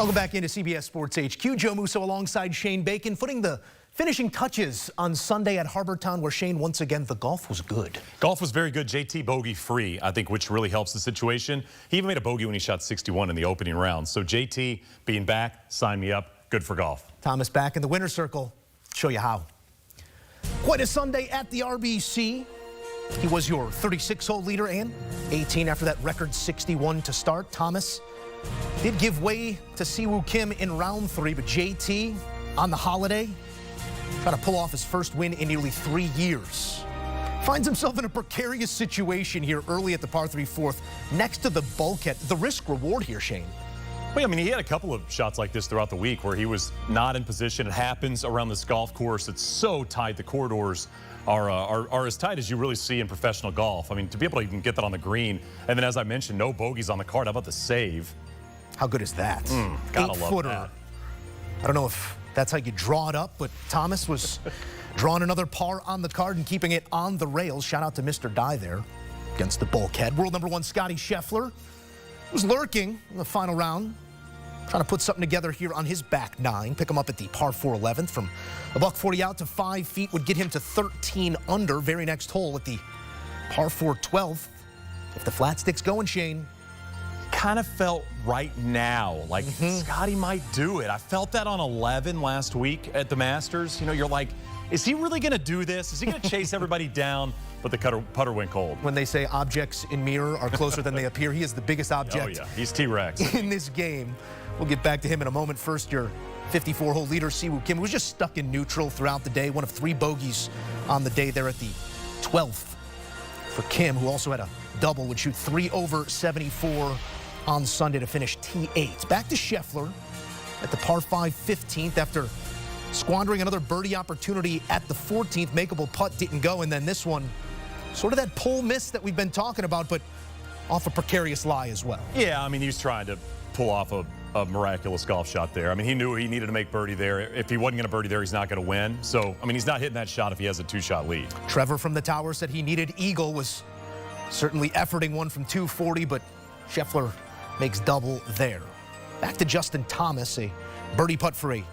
Welcome back into CBS Sports HQ. Joe Musso alongside Shane Bacon, putting the finishing touches on Sunday at Harbortown, where Shane, once again, the golf was good. Golf was very good. JT bogey free, I think, which really helps the situation. He even made a bogey when he shot 61 in the opening round. So JT being back, sign me up. Good for golf. Thomas back in the winner's circle. Show you how. Quite a Sunday at the RBC. He was your 36-hole leader and 18 after that record 61 to start. Thomas did give way to Siwoo Kim in round 3, but JT on the holiday trying to pull off his first win in nearly 3 years. Finds himself in a precarious situation here early at the par 3 fourth next to the bulkhead. The risk reward here, Shane. Well, I mean, he had a couple of shots like this throughout the week where he was not in position. It happens around this golf course. It's so tight. The corridors are as tight as you really see in professional golf. I mean, to be able to even get that on the green, and then as I mentioned, no bogeys on the card. How about the save? How good is that? Gotta love 8-footer. that. I don't know if that's how you draw it up, but Thomas was drawing another par on the card and keeping it on the rails. Shout out to Mr. Dye there against the bulkhead. World number 1 Scotty Scheffler was lurking in the final round, trying to put something together here on his back 9. Pick him up at the par 4 11th from a $140 out to 5 feet would get him to 13 under. Very next hole at the par 4 12th. If the flat stick's going, Shane. Kind of felt right now like Scotty might do it. I felt that on 11 last week at the Masters. You know, you're like, is he really going to do this? Is he going to chase everybody down? But the putter went cold. When they say objects in mirror are closer than they appear, he is the biggest object. Oh, yeah. He's T-Rex. In this game. We'll get back to him in a moment. First, your 54-hole leader, Siwoo Kim, was just stuck in neutral throughout the day. One of 3 bogeys on the day there at the 12th for Kim, who also had a double, would shoot 3 over 74 on Sunday to finish T8. Back to Scheffler at the par 5 15th after squandering another birdie opportunity at the 14th. Makeable putt didn't go, and then this one, sort of that pull miss that we've been talking about, but off a precarious lie as well. Yeah, I mean, he was trying to pull off a miraculous golf shot there. I mean, he knew he needed to make birdie there. If he wasn't going to birdie there, he's not going to win. So, I mean, he's not hitting that shot if he has a 2-shot lead. Trevor from the tower said he needed eagle, was certainly efforting one from 240, but Scheffler makes double there. Back to Justin Thomas, a birdie putt for a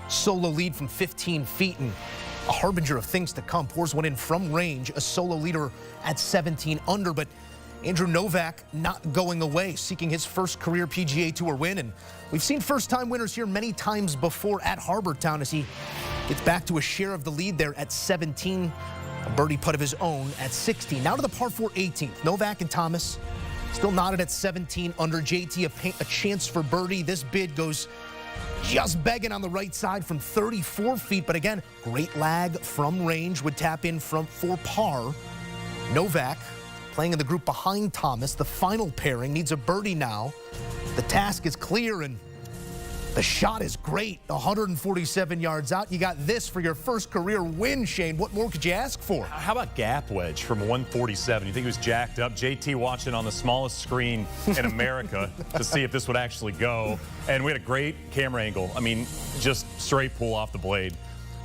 solo lead from 15 feet and a harbinger of things to come. Pours one in from range, a solo leader at 17 under, but Andrew Novak not going away, seeking his first career PGA Tour win. And we've seen first-time winners here many times before at Harbortown as he gets back to a share of the lead there at 17. A birdie putt of his own at 16. Now to the par 4 18th. Novak and Thomas still knotted at 17 under. JT a chance for birdie. This bid goes just begging on the right side from 34 feet. But again, great lag from range, would tap in for par. Novak playing in the group behind Thomas. The final pairing needs a birdie now. The task is clear and the shot is great. 147 yards out. You got this for your first career win, Shane. What more could you ask for? How about gap wedge from 147? You think he was jacked up? JT watching on the smallest screen in America to see if this would actually go. And we had a great camera angle. I mean, just straight pull off the blade.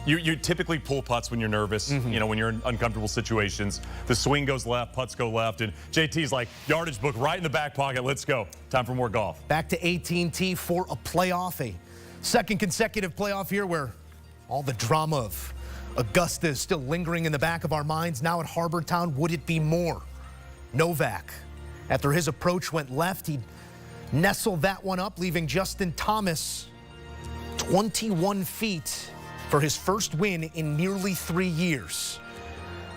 You typically pull putts when you're nervous, you know, when you're in uncomfortable situations. The swing goes left, putts go left, and JT's like, yardage book right in the back pocket. Let's go. Time for more golf. Back to AT&T for a playoff, a second consecutive playoff here where all the drama of Augusta is still lingering in the back of our minds. Now at Harbortown, would it be more? Novak, after his approach went left, he nestled that one up, leaving Justin Thomas 21 feet for his first win in nearly 3 years.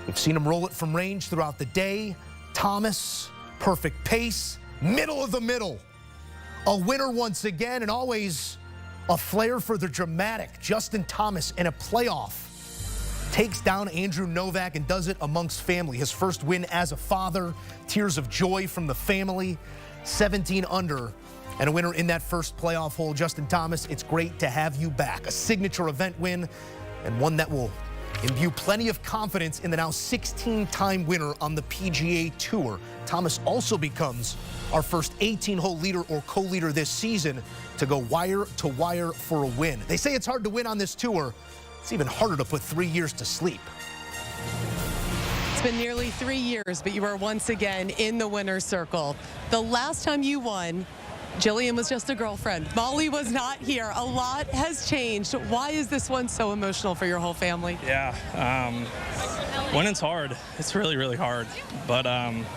We've seen him roll it from range throughout the day. Thomas, perfect pace, middle of the middle. A winner once again, and always a flair for the dramatic. Justin Thomas in a playoff takes down Andrew Novak and does it amongst family. His first win as a father, tears of joy from the family, 17 under. And a winner in that first playoff hole. Justin Thomas, it's great to have you back. A signature event win, and one that will imbue plenty of confidence in the now 16-time winner on the PGA Tour. Thomas also becomes our first 18-hole leader or co-leader this season to go wire to wire for a win. They say it's hard to win on this tour. It's even harder to put 3 years to sleep. It's been nearly 3 years, but you are once again in the winner's circle. The last time you won, Jillian was just a girlfriend. Molly was not here. A lot has changed. Why is this one so emotional for your whole family? Yeah, winning's hard. It's really, really hard. But I've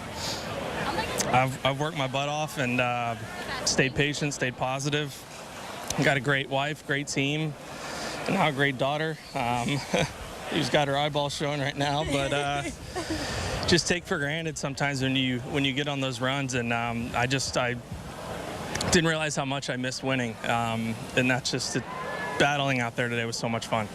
worked my butt off and stayed patient, stayed positive. Got a great wife, great team, and now a great daughter. Who's got her eyeballs showing right now, but just take for granted sometimes when you get on those runs. And I didn't realize how much I missed winning, and that's just battling out there today was so much fun.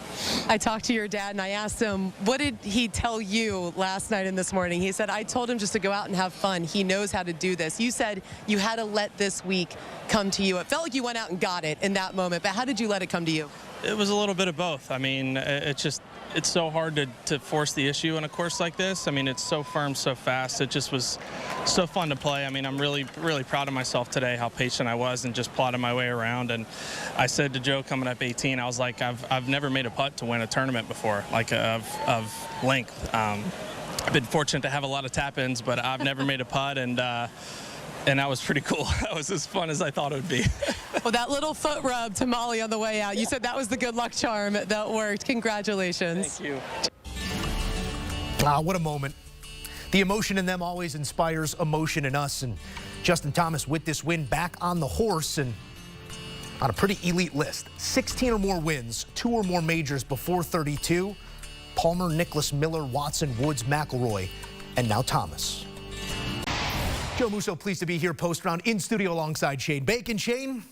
I talked to your dad and I asked him, what did he tell you last night and this morning? He said, I told him just to go out and have fun. He knows how to do this. You said you had to let this week come to you. It felt like you went out and got it in that moment, but how did you let it come to you? It was a little bit of both. I mean, it's so hard to force the issue in a course like this. I mean, it's so firm, so fast. It just was so fun to play. I mean, I'm really, really proud of myself today, how patient I was and just plotted my way around. And I said to Joe coming up 18, I was like, I've never made a putt to win a tournament before, like of length. I've been fortunate to have a lot of tap-ins, but I've never made a putt, and that was pretty cool. That was as fun as I thought it would be. Well, that little foot rub to Molly on the way out, you said that was the good luck charm that worked. Congratulations. Thank you. What a moment. The emotion in them always inspires emotion in us. And Justin Thomas with this win back on the horse and on a pretty elite list. 16 or more wins, 2 or more majors before 32. Palmer, Nicklaus, Miller, Watson, Woods, McIlroy, and now Thomas. Joe Musso, pleased to be here post-round in studio alongside Shane Bacon. Shane,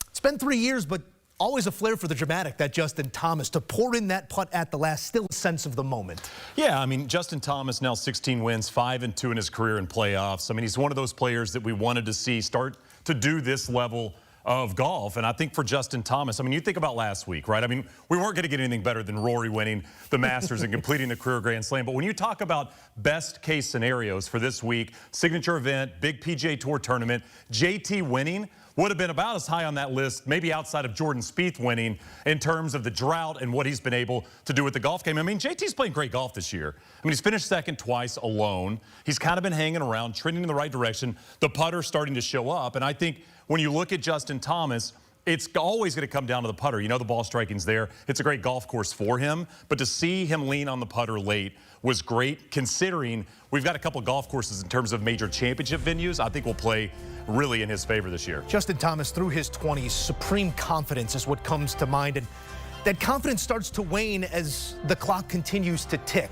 it's been 3 years, but always a flair for the dramatic, that Justin Thomas. To pour in that putt at the last, still a sense of the moment. Yeah, I mean, Justin Thomas now 16 wins, 5-2 in his career in playoffs. I mean, he's one of those players that we wanted to see start to do this level of golf. And I think for Justin Thomas, I mean, you think about last week, right? I mean, we weren't going to get anything better than Rory winning the Masters and completing the career Grand Slam. But when you talk about best case scenarios for this week, signature event, big PGA Tour tournament, JT winning would have been about as high on that list, maybe outside of Jordan Spieth winning, in terms of the drought and what he's been able to do with the golf game. I mean, JT's playing great golf this year. I mean, he's finished second twice alone. He's kind of been hanging around, trending in the right direction. The putter's starting to show up. And I think when you look at Justin Thomas, it's always going to come down to the putter. You know, the ball striking's there. It's a great golf course for him. But to see him lean on the putter late was great, considering we've got a couple of golf courses in terms of major championship venues I think will play really in his favor this year. Justin Thomas, through his 20s, supreme confidence is what comes to mind. And that confidence starts to wane as the clock continues to tick.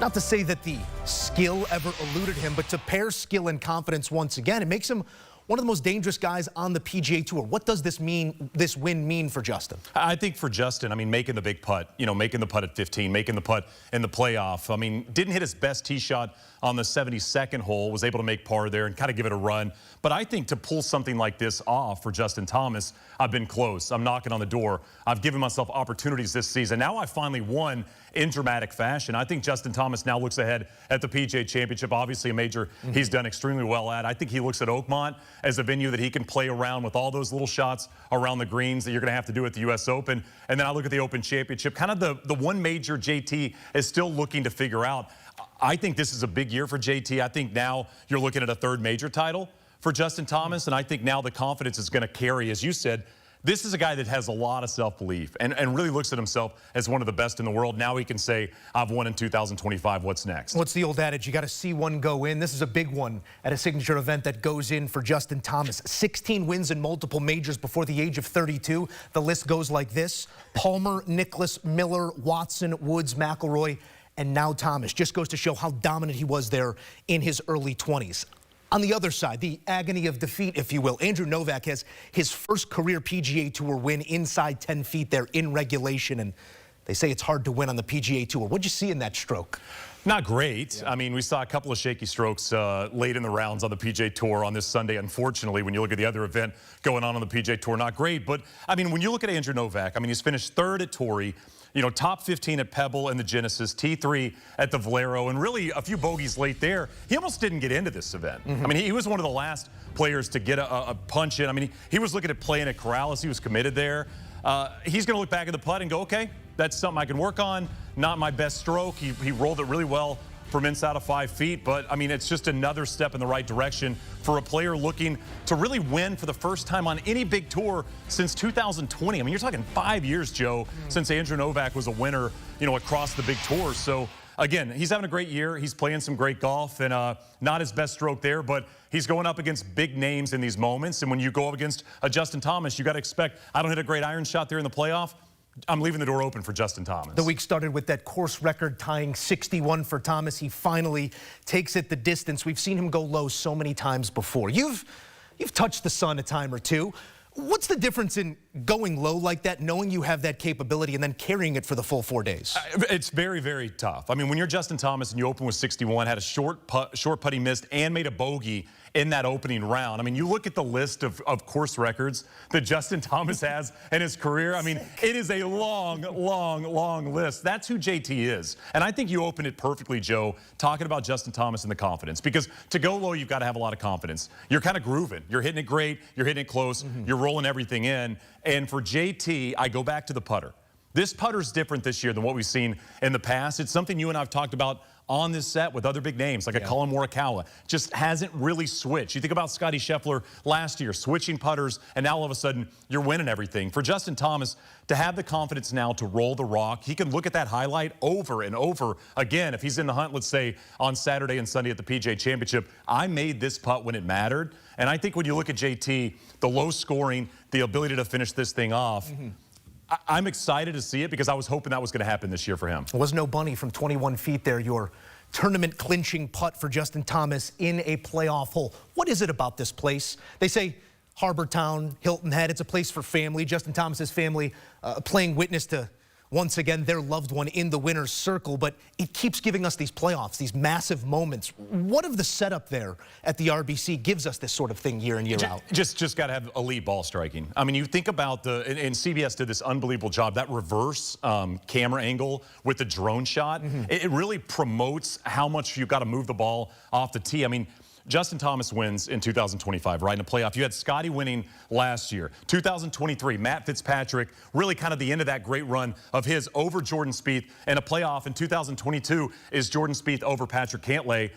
Not to say that the skill ever eluded him, but to pair skill and confidence once again, it makes him one of the most dangerous guys on the PGA Tour. What does this win mean for Justin? I think for Justin, I mean, making the big putt, you know, making the putt at 15, making the putt in the playoff. I mean, didn't hit his best tee shot on the 72nd hole, was able to make par there and kind of give it a run. But I think to pull something like this off for Justin Thomas, I've been close. I'm knocking on the door. I've given myself opportunities this season. Now I finally won in dramatic fashion. I think Justin Thomas now looks ahead at the PGA Championship, obviously a major he's done extremely well at. I think he looks at Oakmont as a venue that he can play around with all those little shots around the greens that you're going to have to do at the U.S. Open. And then I look at the Open Championship, kind of the one major JT is still looking to figure out. I think this is a big year for JT. I think now you're looking at a third major title for Justin Thomas, and I think now the confidence is going to carry, as you said. This is a guy that has a lot of self-belief and really looks at himself as one of the best in the world. Now he can say, I've won in 2025. What's next? What's the old adage? You got to see one go in. This is a big one at a signature event that goes in for Justin Thomas. 16 wins in multiple majors before the age of 32. The list goes like this: Palmer, Nicklaus, Miller, Watson, Woods, McIlroy, and now Thomas. Just goes to show how dominant he was there in his early 20s. On the other side, the agony of defeat, if you will, Andrew Novak has his first career PGA Tour win inside 10 feet there in regulation, and they say it's hard to win on the PGA Tour. What'd you see in that stroke? Not great. Yeah. I mean, we saw a couple of shaky strokes late in the rounds on the PGA Tour on this Sunday. Unfortunately, when you look at the other event going on the PGA Tour, not great. But, I mean, when you look at Andrew Novak, I mean, he's finished third at Torrey, you know, top 15 at Pebble and the Genesis, T3 at the Valero, and really a few bogeys late there. He almost didn't get into this event. I mean, he was one of the last players to get a punch in. I mean, he was looking at playing at Corrales. He was committed there. He's going to look back at the putt and go, okay, that's something I can work on. Not my best stroke. He rolled it really well from inside of 5 feet, but I mean, it's just another step in the right direction for a player looking to really win for the first time on any big tour since 2020. I mean, you're talking 5 years, Joe, since Andrew Novak was a winner, you know, across the big tours. So again, he's having a great year. He's playing some great golf, and not his best stroke there, but he's going up against big names in these moments. And when you go up against a Justin Thomas, you got to expect, I don't hit a great iron shot there in the playoff. I'm leaving the door open for Justin Thomas. The week started with that course record tying 61 for Thomas. He finally takes it the distance. We've seen him go low so many times before. You've touched the sun a time or two. What's the difference in going low like that, knowing you have that capability, and then carrying it for the full 4 days? It's very, very tough. I mean, when you're Justin Thomas and you open with 61, had a short putt he missed, and made a bogey in that opening round. I mean, you look at the list of course records that Justin Thomas has in his career. I mean, it is a long, long, long list. That's who JT is. And I think you opened it perfectly, Joe, talking about Justin Thomas and the confidence. Because to go low, you've got to have a lot of confidence. You're kind of grooving. You're hitting it great. You're hitting it close. You're rolling everything in. And for JT, I go back to the putter. This putter's different this year than what we've seen in the past. It's something you and I have talked about on this set with other big names like a Colin Morikawa. Just hasn't really switched. You think about Scotty Scheffler last year, switching putters, and now all of a sudden you're winning everything. For Justin Thomas to have the confidence now to roll the rock, he can look at that highlight over and over again. If he's in the hunt, let's say on Saturday and Sunday at the PGA Championship, I made this putt when it mattered. And I think when you look at JT, the low scoring, the ability to finish this thing off, I'm excited to see it because I was hoping that was going to happen this year for him. There was no bunny from 21 feet there, your tournament clinching putt for Justin Thomas in a playoff hole. What is it about this place? They say Harbor Town, Hilton Head, it's a place for family. Justin Thomas's family playing witness to, once again, their loved one in the winner's circle, but it keeps giving us these playoffs, these massive moments. What of the setup there at the RBC gives us this sort of thing year in, year out? Just got to have elite ball striking. I mean, you think about and CBS did this unbelievable job, that reverse camera angle with the drone shot. It really promotes how much you've got to move the ball off the tee. I mean, Justin Thomas wins in 2025, right, in a playoff. You had Scotty winning last year. 2023, Matt Fitzpatrick, really kind of the end of that great run of his over Jordan Spieth. And a playoff in 2022 is Jordan Spieth over Patrick Cantlay.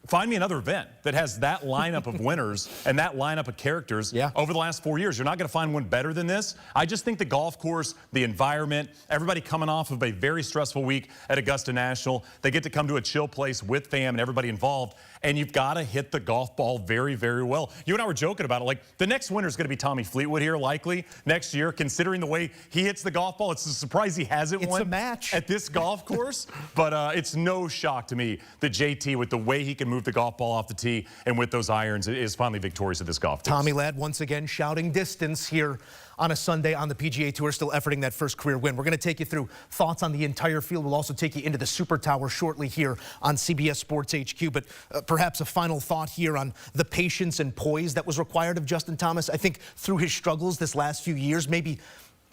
Find me another event that has that lineup of winners and that lineup of characters over the last 4 years. You're not going to find one better than this. I just think the golf course, the environment, everybody coming off of a very stressful week at Augusta National. They get to come to a chill place with fam and everybody involved. And you've got to hit the golf ball very, very well. You and I were joking about it. Like, the next winner is going to be Tommy Fleetwood here, likely, next year, considering the way he hits the golf ball. It's a surprise he hasn't won a match at this golf course. But it's no shock to me that JT, with the way he can move the golf ball off the tee and with those irons, is finally victorious at this golf course. Tommy Ladd once again shouting distance here on a Sunday on the PGA Tour, still efforting that first career win. We're going to take you through thoughts on the entire field. We'll also take you into the Super Tower shortly here on CBS Sports HQ. But perhaps a final thought here on the patience and poise that was required of Justin Thomas. I think through his struggles this last few years, maybe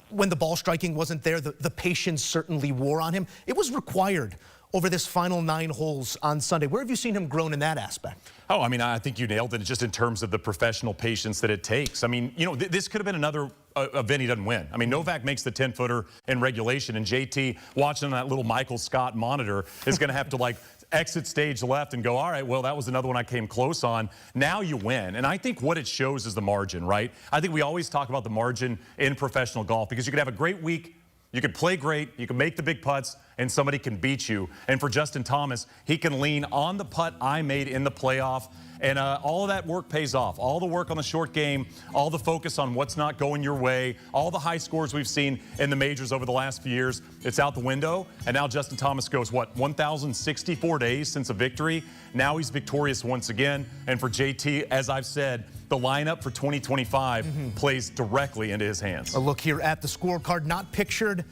when the ball striking wasn't there, the patience certainly wore on him. It was required over this final 9 holes on Sunday. Where have you seen him grown in that aspect? Oh, I mean, I think you nailed it just in terms of the professional patience that it takes. I mean, you know, this could have been another event he doesn't win. I mean, Novak makes the 10-footer in regulation, and JT, watching on that little Michael Scott monitor, is going to have to, like, exit stage left and go, all right, well, that was another one I came close on. Now you win. And I think what it shows is the margin, right? I think we always talk about the margin in professional golf because you could have a great week, you could play great, you can make the big putts, and somebody can beat you. And for Justin Thomas, he can lean on the putt I made in the playoff. And all of that work pays off. All the work on the short game, all the focus on what's not going your way, all the high scores we've seen in the majors over the last few years, it's out the window. And now Justin Thomas goes, what, 1,064 days since a victory? Now he's victorious once again. And for JT, as I've said, the lineup for 2025 plays directly into his hands. A look here at the scorecard, not pictured.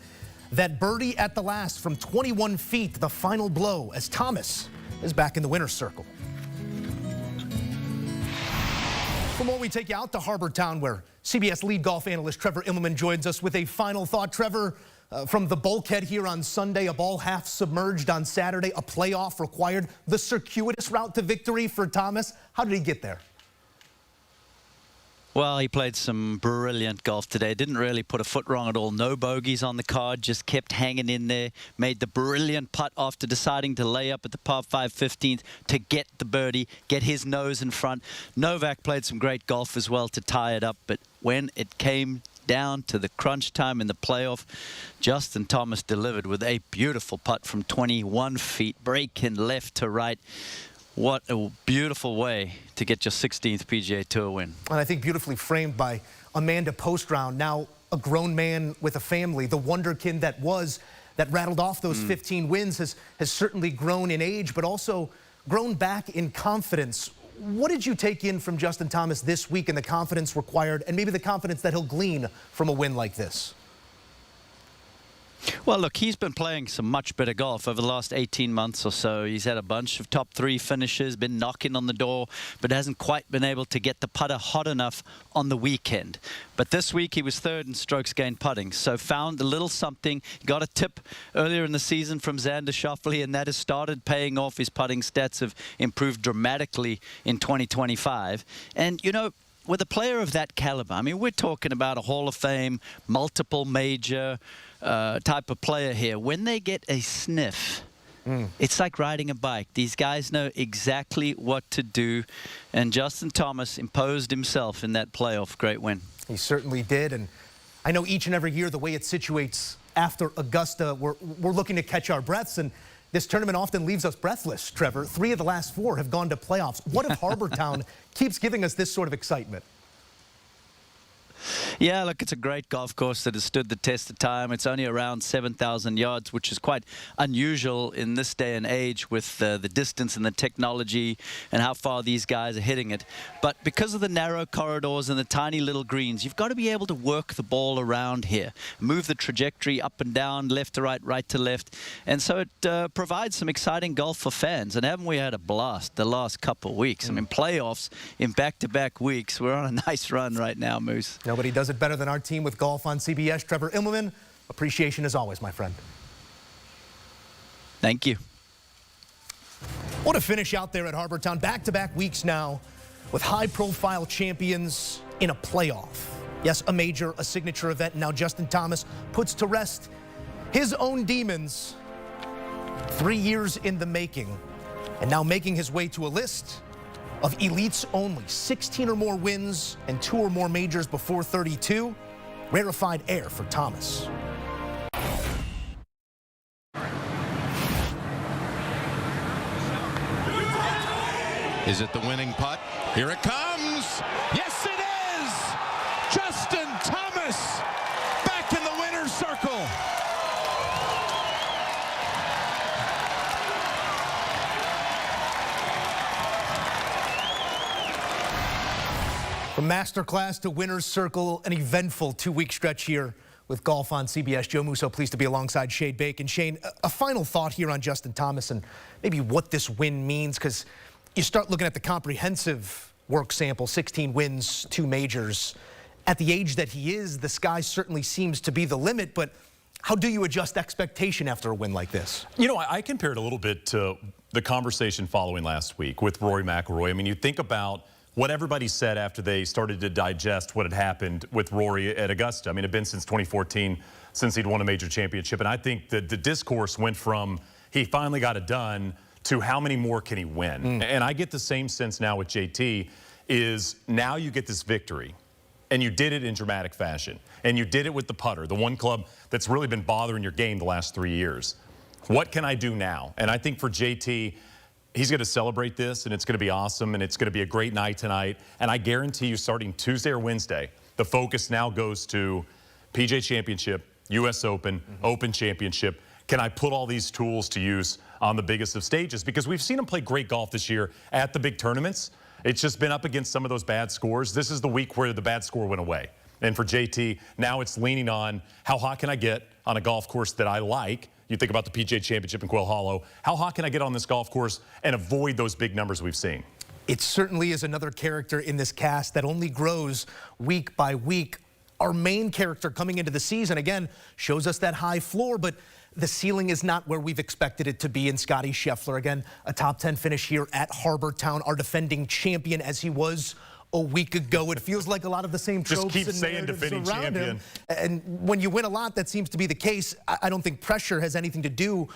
That birdie at the last from 21 feet, the final blow as Thomas is back in the winner's circle. For more, we take you out to Harbor Town, where CBS lead golf analyst Trevor Immelman joins us with a final thought. Trevor, from the bulkhead here on Sunday, a ball half submerged on Saturday, a playoff required, the circuitous route to victory for Thomas. How did he get there? Well, he played some brilliant golf today. Didn't really put a foot wrong at all. No bogeys on the card. Just kept hanging in there. Made the brilliant putt after deciding to lay up at the par 5 15th to get the birdie, get his nose in front. Novak played some great golf as well to tie it up. But when it came down to the crunch time in the playoff, Justin Thomas delivered with a beautiful putt from 21 feet, breaking left to right. What a beautiful way to get your 16th PGA Tour win. And I think beautifully framed by Amanda post-round, now a grown man with a family. The wonderkin that rattled off those 15 wins has certainly grown in age, but also grown back in confidence. What did you take in from Justin Thomas this week and the confidence required, and maybe the confidence that he'll glean from a win like this? Well, look, he's been playing some much better golf over the last 18 months or so. He's had a bunch of top 3 finishes, been knocking on the door, but hasn't quite been able to get the putter hot enough on the weekend. But this week he was 3rd in strokes gained putting, so found a little something. He got a tip earlier in the season from Xander Schauffele, and that has started paying off. His putting stats have improved dramatically in 2025. And, you know, with a player of that caliber, I mean, we're talking about a Hall of Fame, multiple major type of player here. When they get a sniff, it's like riding a bike. These guys know exactly what to do, and Justin Thomas imposed himself in that playoff. Great win. He certainly did, and I know each and every year the way it situates after Augusta, we're looking to catch our breaths, and this tournament often leaves us breathless, Trevor. 3 of the last 4 have gone to playoffs. What if Harbor Town keeps giving us this sort of excitement? Yeah, look, it's a great golf course that has stood the test of time. It's only around 7,000 yards, which is quite unusual in this day and age with the distance and the technology and how far these guys are hitting it. But because of the narrow corridors and the tiny little greens, you've got to be able to work the ball around here, move the trajectory up and down, left to right, right to left. And so it provides some exciting golf for fans. And haven't we had a blast the last couple of weeks? I mean, playoffs in back-to-back weeks. We're on a nice run right now, Moose. Nobody does it better than our team with golf on CBS. Trevor Immelman, appreciation as always, my friend. Thank you. What a finish out there at Harbor Town. Back-to-back weeks now with high-profile champions in a playoff. Yes, a major, a signature event. Now Justin Thomas puts to rest his own demons. 3 years in the making, and now making his way to a list of elites only. 16 or more wins and 2 or more majors before 32. Rarefied air for Thomas. Is it the winning putt? Here it comes. Yes, it is. Justin Thomas back in the winner's circle. From masterclass to winner's circle, an eventful 2-week stretch here with golf on CBS. Joe Musso pleased to be alongside Shane Bacon. Shane, a final thought here on Justin Thomas and maybe what this win means, because you start looking at the comprehensive work sample, 16 wins, 2 majors. At the age that he is, the sky certainly seems to be the limit, but how do you adjust expectation after a win like this? You know, I compared a little bit to the conversation following last week with Rory McIlroy. I mean, you think about what everybody said after they started to digest what had happened with Rory at Augusta. I mean, it had been since 2014 since he'd won a major championship. And I think that the discourse went from he finally got it done to how many more can he win? And I get the same sense now with JT is now you get this victory. And you did it in dramatic fashion. And you did it with the putter, the one club that's really been bothering your game the last 3 years. What can I do now? And I think for JT, he's going to celebrate this, and it's going to be awesome, and it's going to be a great night tonight. And I guarantee you starting Tuesday or Wednesday, the focus now goes to PGA Championship, U.S. Open, Open Championship. Can I put all these tools to use on the biggest of stages? Because we've seen him play great golf this year at the big tournaments. It's just been up against some of those bad scores. This is the week where the bad score went away. And for JT, now it's leaning on how hot can I get on a golf course that I like. You think about the PGA Championship in Quail Hollow. How hot can I get on this golf course and avoid those big numbers we've seen? It certainly is another character in this cast that only grows week by week. Our main character coming into the season, again, shows us that high floor, but the ceiling is not where we've expected it to be in Scottie Scheffler. Again, a top 10 finish here at Harbor Town, our defending champion as he was a week ago. It feels like a lot of the same tropes Just keep and saying narratives defending around champion. him. And when you win a lot, that seems to be the case. I don't think pressure has anything to do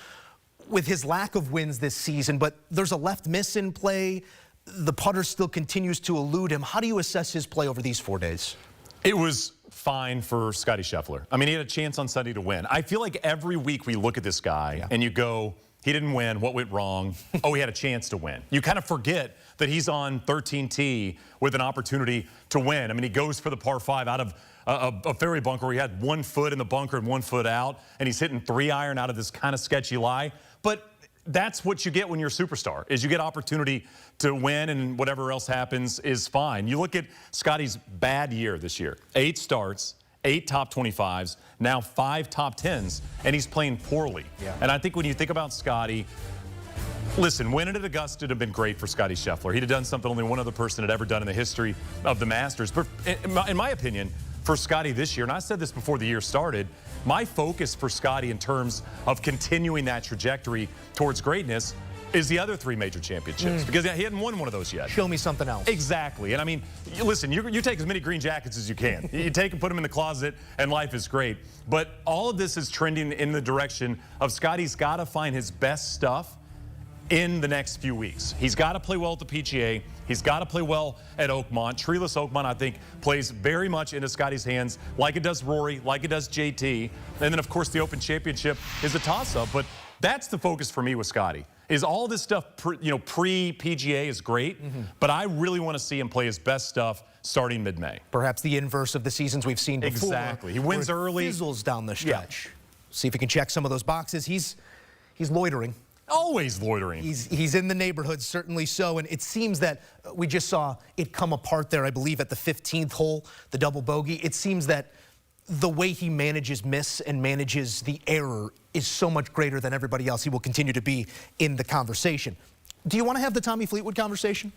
with his lack of wins this season, but there's a left miss in play. The putter still continues to elude him. How do you assess his play over these 4 days? It was fine for Scottie Scheffler. I mean, he had a chance on Sunday to win. I feel like every week we look at this guy and you go, he didn't win. What went wrong? Oh, he had a chance to win. You kind of forget that he's on 13T with an opportunity to win. I mean, he goes for the par 5 out of a fairway bunker where he had 1 foot in the bunker and 1 foot out, and he's hitting 3-iron out of this kind of sketchy lie. But that's what you get when you're a superstar, is you get opportunity to win, and whatever else happens is fine. You look at Scottie's bad year this year. 8 starts, 8 top 25s, now 5 top 10s, and he's playing poorly. Yeah. And I think when you think about Scottie, listen, winning at Augusta would have been great for Scottie Scheffler. He'd have done something only one other person had ever done in the history of the Masters. But in my opinion, for Scottie this year, and I said this before the year started, my focus for Scottie in terms of continuing that trajectory towards greatness is the other 3 major championships, because he hadn't won one of those yet. Show me something else. Exactly. And I mean, listen, you take as many green jackets as you can. You take and put them in the closet, and life is great. But all of this is trending in the direction of Scottie's got to find his best stuff in the next few weeks. He's got to play well at the PGA. He's got to play well at Oakmont. Treeless Oakmont, I think, plays very much into Scottie's hands, like it does Rory, like it does JT. And then, of course, the Open Championship is a toss-up. But that's the focus for me with Scottie, is all this stuff pre-PGA is great, but I really want to see him play his best stuff starting mid-May. Perhaps the inverse of the seasons we've seen before. Exactly. He wins where it early. Fizzles down the stretch. See if he can check some of those boxes. He's loitering. Always loitering. He's in the neighborhood, certainly so, and it seems that we just saw it come apart there, I believe, at the 15th hole, the double bogey. It seems that the way he manages miss and manages the error is so much greater than everybody else. He will continue to be in the conversation. Do you want to have the Tommy Fleetwood conversation?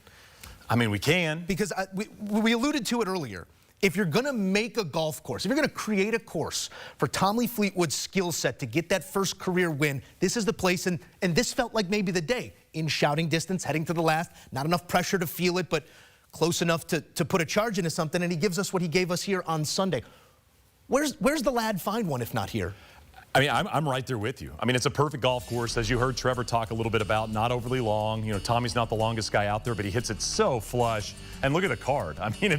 I mean, we can. Because we alluded to it earlier. If you're going to make a golf course, if you're going to create a course for Tommy Fleetwood's skill set to get that first career win, this is the place, and this felt like maybe the day. In shouting distance, heading to the last, not enough pressure to feel it, but close enough to put a charge into something, and he gives us what he gave us here on Sunday. Where's the lad find one if not here? I mean, I'm right there with you. I mean, it's a perfect golf course, as you heard Trevor talk a little bit about, not overly long. You know, Tommy's not the longest guy out there, but he hits it so flush. And look at the card. I mean,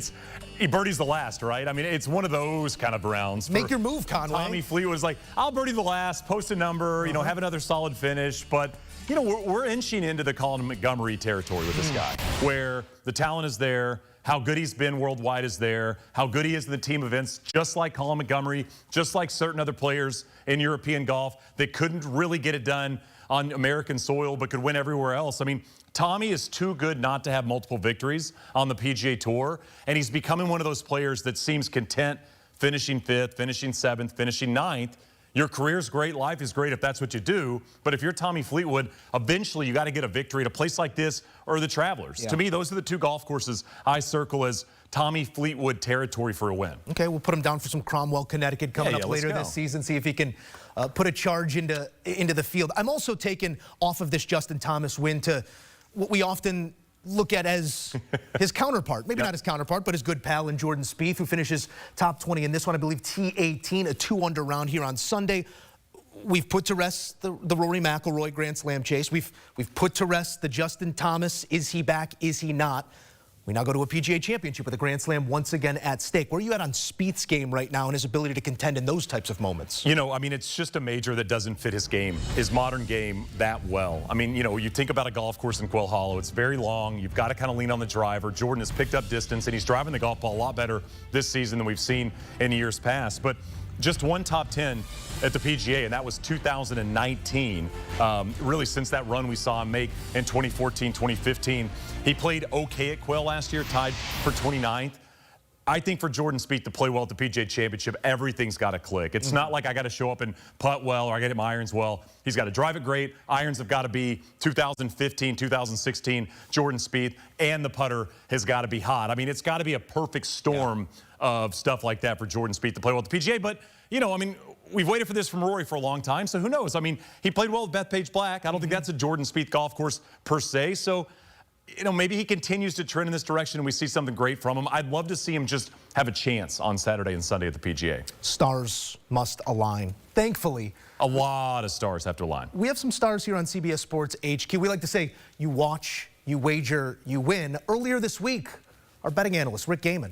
he birdies the last, right? I mean, it's one of those kind of rounds. Make your move, Conway. Tommy Fleetwood's like, I'll birdie the last, post a number, you know, have another solid finish. But, you know, we're inching into the Colin Montgomery territory with this guy, where the talent is there. How good he's been worldwide is there. How good he is in the team events, just like Colin Montgomery, just like certain other players in European golf that couldn't really get it done on American soil but could win everywhere else. I mean, Tommy is too good not to have multiple victories on the PGA Tour, and he's becoming one of those players that seems content finishing 5th, finishing 7th, finishing 9th. Your career's great, life is great if that's what you do, but if you're Tommy Fleetwood, eventually you got to get a victory at a place like this or the Travelers. Yeah. To me, those are the 2 golf courses I circle as Tommy Fleetwood territory for a win. Okay, we'll put him down for some Cromwell, Connecticut coming up later this season, see if he can put a charge into the field. I'm also taken off of this Justin Thomas win to what we often look at as his counterpart. Maybe not his counterpart, but his good pal in Jordan Spieth, who finishes top 20 in this one, I believe T18, a 2-under round here on Sunday. We've put to rest the Rory McIlroy Grand Slam chase. We've put to rest the Justin Thomas. Is he back? Is he not? We now go to a PGA Championship with a Grand Slam once again at stake. Where are you at on Spieth's game right now and his ability to contend in those types of moments? You know, I mean, it's just a major that doesn't fit his game, his modern game, that well. I mean, you know, you think about a golf course in Quail Hollow. It's very long. You've got to kind of lean on the driver. Jordan has picked up distance, and he's driving the golf ball a lot better this season than we've seen in years past. But just 1 top 10 at the PGA, and that was 2019. Really, since that run we saw him make in 2014, 2015. He played okay at Quail last year, tied for 29th. I think for Jordan Spieth to play well at the PGA Championship, everything's got to click. It's not like I got to show up and putt well or I got to hit my irons well. He's got to drive it great. Irons have got to be 2015, 2016 Jordan Spieth, and the putter has got to be hot. I mean, it's got to be a perfect storm of stuff like that for Jordan Spieth to play well at the PGA. But, you know, I mean, we've waited for this from Rory for a long time, so who knows? I mean, he played well with Bethpage Black. I don't think that's a Jordan Spieth golf course per se. So maybe he continues to trend in this direction and we see something great from him. I'd love to see him just have a chance on Saturday and Sunday at the PGA. Stars must align. Thankfully, a lot of stars have to align. We have some stars here on CBS Sports HQ. We like to say, you watch, you wager, you win. Earlier this week, our betting analyst, Rick Gehman.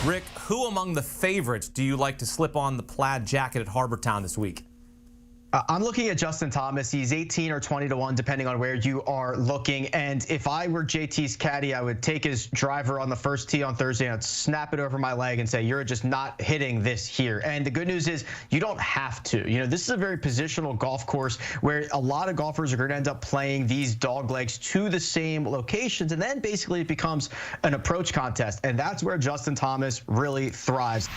Rick, who among the favorites do you like to slip on the plaid jacket at Harbor Town this week? I'm looking at Justin Thomas. He's 18 or 20 to 1, depending on where you are looking. And if I were JT's caddy, I would take his driver on the first tee on Thursday and I'd snap it over my leg and say, you're just not hitting this here. And the good news is you don't have to. This is a very positional golf course where a lot of golfers are going to end up playing these dog legs to the same locations. And then basically it becomes an approach contest. And that's where Justin Thomas really thrives.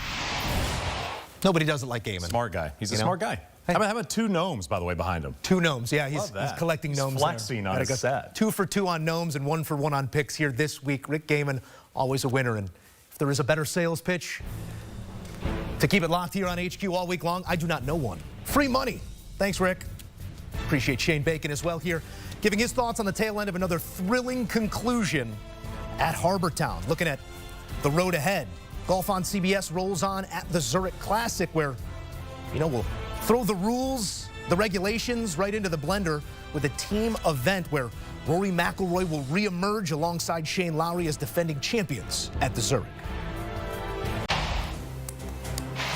Nobody does it like Gehman. Smart guy. He's a smart guy. Hey. How about 2 gnomes, by the way, behind him? 2 gnomes, yeah. He's collecting gnomes. He's flexing on his set. 2 for 2 on gnomes and 1 for 1 on picks here this week. Rick Gehman, always a winner. And if there is a better sales pitch to keep it locked here on HQ all week long, I do not know one. Free money. Thanks, Rick. Appreciate Shane Bacon as well here, giving his thoughts on the tail end of another thrilling conclusion at Harbor Town. Looking at the road ahead. Golf on CBS rolls on at the Zurich Classic, where, we'll throw the rules, the regulations right into the blender with a team event where Rory McIlroy will reemerge alongside Shane Lowry as defending champions at the Zurich.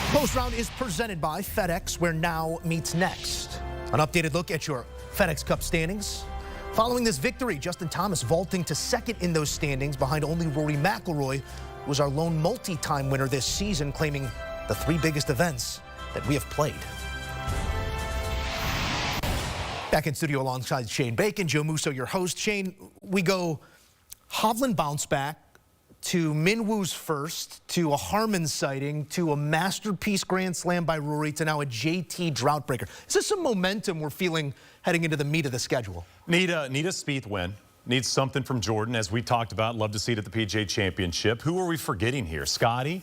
Post round is presented by FedEx, where now meets next. An updated look at your FedexCup standings. Following this victory, Justin Thomas vaulting to second in those standings behind only Rory McIlroy, who was our lone multi-time winner this season, claiming the 3 biggest events that we have played. Back in studio alongside Shane Bacon, Joe Musso, your host. Shane, we go Hovland bounce back to Minwoo's first, to a Harmon sighting, to a masterpiece grand slam by Rory, to now a JT drought breaker. Is this some momentum we're feeling heading into the meat of the schedule? Need a Spieth win. Need something from Jordan, as we talked about. Love to see it at the PGA Championship. Who are we forgetting here? Scotty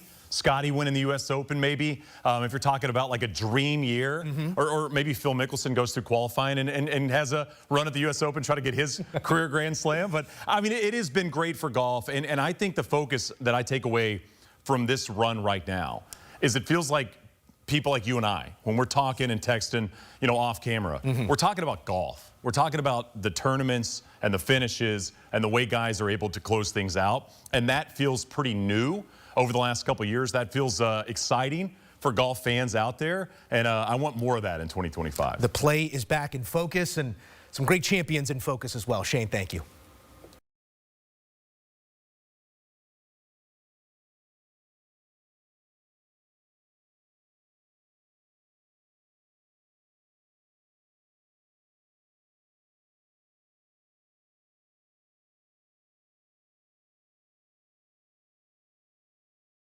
winning the U.S. Open, maybe. If you're talking about like a dream year, or maybe Phil Mickelson goes through qualifying and has a run at the U.S. Open, try to get his career Grand Slam. But, I mean, it has been great for golf. And I think the focus that I take away from this run right now is it feels like people like you and I, when we're talking and texting, off camera, we're talking about golf. We're talking about the tournaments and the finishes and the way guys are able to close things out. And that feels pretty new over the last couple of years. That feels exciting for golf fans out there. And I want more of that in 2025. The play is back in focus and some great champions in focus as well. Shane, thank you.